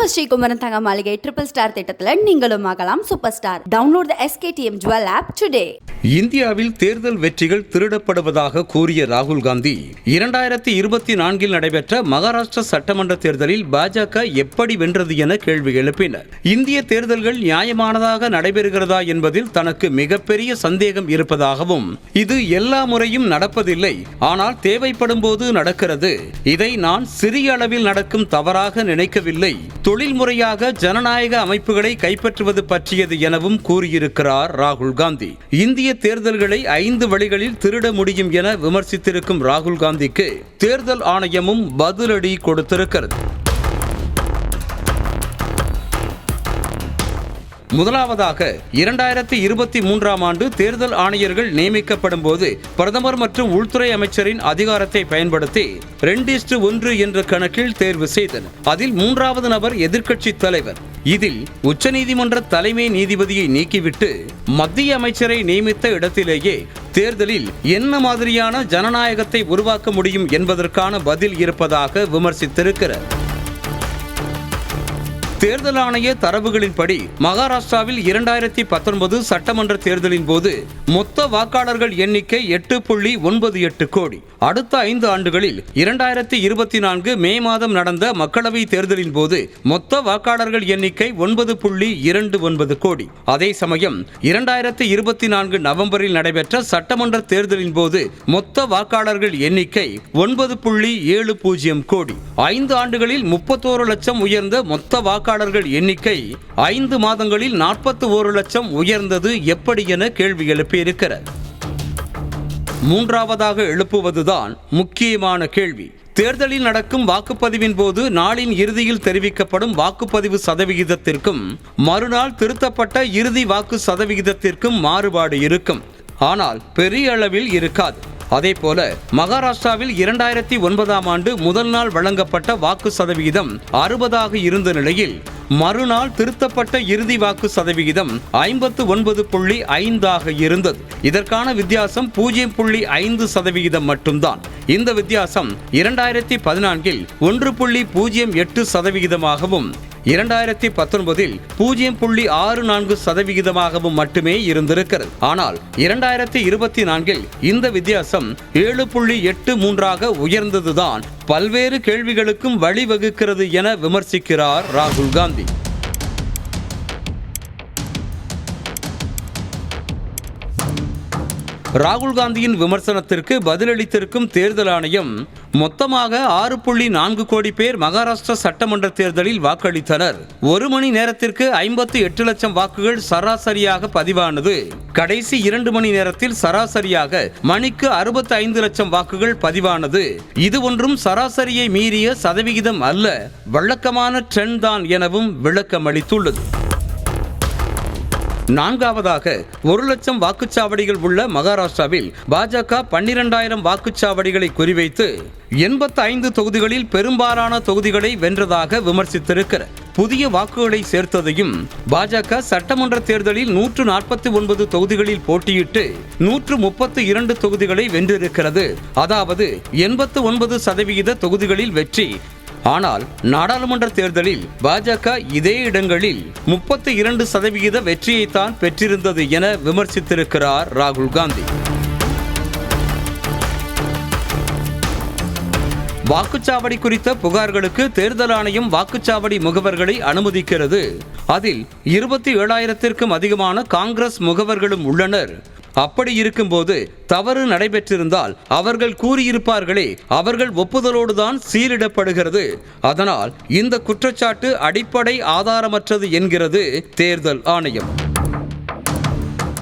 நம்ம ஸ்ரீகுமரன் தங்க மாளிகை ட்ரிபிள் ஸ்டார் திட்டத்தில் நீங்களும் ஆகலாம் super star. Download the SKTM Jewel app today. இந்தியாவில் தேர்தல் வெற்றிகள் திருடப்படுவதாக கூறிய ராகுல் காந்தி 2024 நடைபெற்ற மகாராஷ்டிரா சட்டமன்ற தேர்தலில் பாஜக எப்படி வென்றது என கேள்வி எழுப்பினர். இந்திய தேர்தல்கள் நியாயமானதாக நடைபெறுகிறதா என்பதில் தனக்கு மிகப்பெரிய சந்தேகம் இருப்பதாகவும், இது எல்லா முறையும் நடப்பதில்லை, ஆனால் தேவைப்படும் போது நடக்கிறது. இதை நான் சிறிய அளவில் நடக்கும் தவறாக நினைக்கவில்லை. தொழில்முறையாக ஜனநாயக அமைப்புகளை கைப்பற்றுவது பற்றியது எனவும் கூறியிருக்கிறார் ராகுல் காந்தி. இந்திய தேர்தல்களை 5 வழிகளில் திருட முடியும் என விமர்சித்திருக்கும் ராகுல் காந்திக்கு தேர்தல் ஆணையமும் பதிலடி கொடுத்திருக்கிறது. முதலாவதாக 2023 ஆண்டு தேர்தல் ஆணையர்கள் நியமிக்கப்படும் போது பிரதமர் மற்றும் உள்துறை அமைச்சரின் அதிகாரத்தை பயன்படுத்தி 2:1 என்ற கணக்கில் தேர்வு செய்தனர். அதில் 3வது நபர் எதிர்க்கட்சி தலைவர். இதில் உச்சநீதிமன்ற தலைமை நீதிபதியை நீக்கிவிட்டு மத்திய அமைச்சரை நியமித்த இடத்திலேயே தேர்தலில் என்ன மாதிரியான ஜனநாயகத்தை உருவாக்க முடியும் என்பதற்கான பதில் இருப்பதாக விமர்சித்திருக்கிறார். தேர்தல் ஆணைய தரவுகளின்படி மகாராஷ்டிராவில் 2019 சட்டமன்ற தேர்தலின் போது மொத்த வாக்காளர்கள் எண்ணிக்கை 8.98 கோடி. அடுத்த 5 ஆண்டுகளில் 2024 மே மாதம் நடந்த மக்களவை தேர்தலின் போது மொத்த வாக்காளர்கள் எண்ணிக்கை 9.29 கோடி. அதே சமயம் 2024 நவம்பரில் நடைபெற்ற சட்டமன்ற தேர்தலின் போது மொத்த வாக்காளர்கள் எண்ணிக்கை 9.70 கோடி. 5 ஆண்டுகளில் 31 லட்சம் உயர்ந்த மொத்த வாக்காளர்கள் எண்ணிக்கை 5 மாதங்களில் 41 லட்சம் உயர்ந்தது எப்படி என கேள்வி எழுப்பியிருக்கிறார். மூன்றாவதாக எழுப்புவதுதான் முக்கியமான கேள்வி. தேர்தலில் நடக்கும் வாக்குப்பதிவின் போது நாளின் இறுதியில் தெரிவிக்கப்படும் வாக்குப்பதிவு சதவிகிதத்திற்கும் மறுநாள் திருத்தப்பட்ட இறுதி வாக்கு சதவிகிதத்திற்கும் மாறுபாடு இருக்கும். ஆனால் பெரிய அளவில் இருக்காது. அதேபோல மகாராஷ்டிராவில் 2009 ஆண்டு முதல் நாள் வழங்கப்பட்ட வாக்கு சதவிகிதம் 60 இருந்த நிலையில் மறுநாள் திருத்தப்பட்ட இறுதி வாக்கு சதவிகிதம் 59.5 இருந்தது. இதற்கான வித்தியாசம் 0.5% மட்டும்தான். இந்த வித்தியாசம் 2014 1.08% 2019 0.64% மட்டுமே இருந்திருக்கிறது. ஆனால் 2024 இந்த வித்தியாசம் 7.83 உயர்ந்ததுதான் பல்வேறு கேள்விகளுக்கும் வழிவகுக்கிறது என விமர்சிக்கிறார் ராகுல் காந்தி. ராகுல் காந்தியின் விமர்சனத்திற்கு பதிலளித்திருக்கும் தேர்தல் ஆணையம், மொத்தமாக 6.4 கோடி பேர் மகாராஷ்டிரா சட்டமன்ற தேர்தலில் வாக்களித்தனர். 1 மணி நேரத்திற்கு 58 லட்சம் வாக்குகள் சராசரியாக பதிவானது. கடைசி 2 மணி நேரத்தில் சராசரியாக மணிக்கு 65 லட்சம் வாக்குகள் பதிவானது. இது ஒன்றும் சராசரியை மீறிய சதவிகிதம் அல்ல, வழக்கமான ட்ரெண்ட் தான் எனவும் விளக்கமளித்துள்ளது. நான்காவதாக 1 லட்சம் வாக்குச்சாவடிகள் உள்ள மகாராஷ்டிராவில் பாஜக 12,000 வாக்குச்சாவடிகளை குறிவைத்து 85 தொகுதிகளில் பெரும்பாலான தொகுதிகளை வென்றதாக விமர்சித்திருக்கிறார். புதிய வாக்குகளை சேர்த்ததையும், பாஜக சட்டமன்ற தேர்தலில் 149 தொகுதிகளில் போட்டியிட்டு 132 தொகுதிகளை வென்றிருக்கிறது. அதாவது 89% தொகுதிகளில் வெற்றி. ஆனால் நாடாளுமன்ற தேர்தலில் பாஜக இதே இடங்களில் 32% வெற்றியைத்தான் பெற்றிருந்தது என விமர்சித்திருக்கிறார் ராகுல் காந்தி. வாக்குச்சாவடி குறித்த புகார்களுக்கு தேர்தல் ஆணையம் வாக்குச்சாவடி முகவர்களை அனுமதிக்கிறது. அதில் 27,000க்கும் அதிகமான காங்கிரஸ் முகவர்களும் உள்ளனர். அப்படி இருக்கும்போது தவறு நடைபெற்றிருந்தால் அவர்கள் கூறியிருப்பார்களே, அவர்கள் ஒப்புதலோடுதான் சீலிடப்படுகிறது. அதனால் இந்த குற்றச்சாட்டு அடிப்படை ஆதாரமற்றது என்கிறது தேர்தல் ஆணையம்.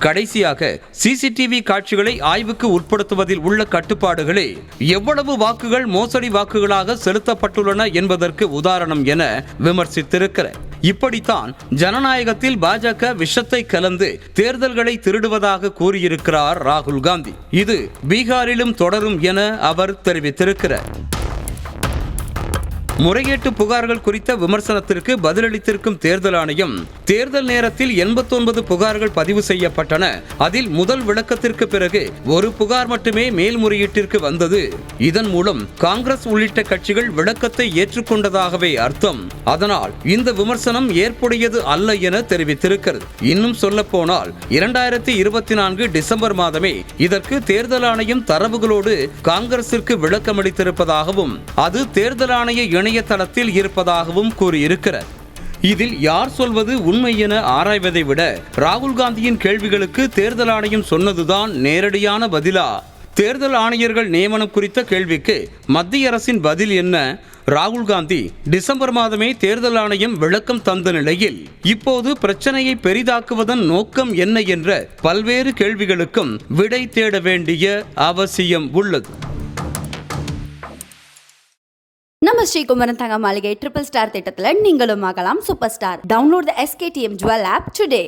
கடைசியாக CCTV காட்சிகளை ஆய்வுக்கு உட்படுத்துவதில் உள்ள கட்டுப்பாடுகளே எவ்வளவு வாக்குகள் மோசடி வாக்குகளாக செலுத்தப்பட்டுள்ளன என்பதற்கு உதாரணம் என விமர்சித்திருக்கிறார். இப்படித்தான் ஜனநாயகத்தில் பாஜக விஷத்தை கலந்து தேர்தல்களை திருடுவதாக கூறியிருக்கிறார் ராகுல் காந்தி. இது பீகாரிலும் தொடரும் என அவர் தெரிவித்திருக்கிறார். முறைகேட்டு புகார்கள் குறித்த விமர்சனத்திற்கு பதிலளித்திருக்கும் தேர்தல் ஆணையம், தேர்தல் நேரத்தில் 89 புகார்கள் பதிவு செய்யப்பட்டன. அதில் முதல் விளக்கத்திற்கு பிறகு ஒரு புகார் மட்டுமே மேல்முறையீட்டிற்கு வந்தது. இதன் மூலம் காங்கிரஸ் உள்ளிட்ட கட்சிகள் விளக்கத்தை ஏற்றுக்கொண்டதாகவே அர்த்தம். அதனால் இந்த விமர்சனம் ஏற்புடையது அல்ல என தெரிவித்திருக்கிறது. இன்னும் சொல்ல போனால் 2024 டிசம்பர் மாதமே இதற்கு தேர்தல் ஆணையம் தரவுகளோடு காங்கிரசிற்கு விளக்கமளித்திருப்பதாகவும் அது தேர்தல் ஆணைய இணையதளத்தில் இருப்பதாகவும் கூறியிருக்கிறார். இதில் யார் சொல்வது உண்மை என ஆராய்வதை விட ராகுல் காந்தியின் கேள்விகளுக்கு தேர்தல் ஆணையம் சொன்னதுதான் நேரடியான பதிலா? தேர்தல் ஆணையர்கள் நியமனம் குறித்த கேள்விக்கு மத்திய அரசின் பதில் என்ன? ராகுல் காந்தி டிசம்பர் மாதமே தேர்தல் ஆணையம் விளக்கம் தந்த நிலையில் இப்போது பிரச்சனையை பெரிதாக்குவதன் நோக்கம் என்ன என்ற பல்வேறு கேள்விகளுக்கும் விடை தேட வேண்டிய அவசியம் உள்ளது. நம்ம ஸ்ரீகுமரன் தங்க மாளிகை ட்ரிபிள் ஸ்டார் திட்டத்தில் நீங்களும் ஆகலாம் சூப்பர் ஸ்டார். டவுன்லோட் த SKTM Jewel app today.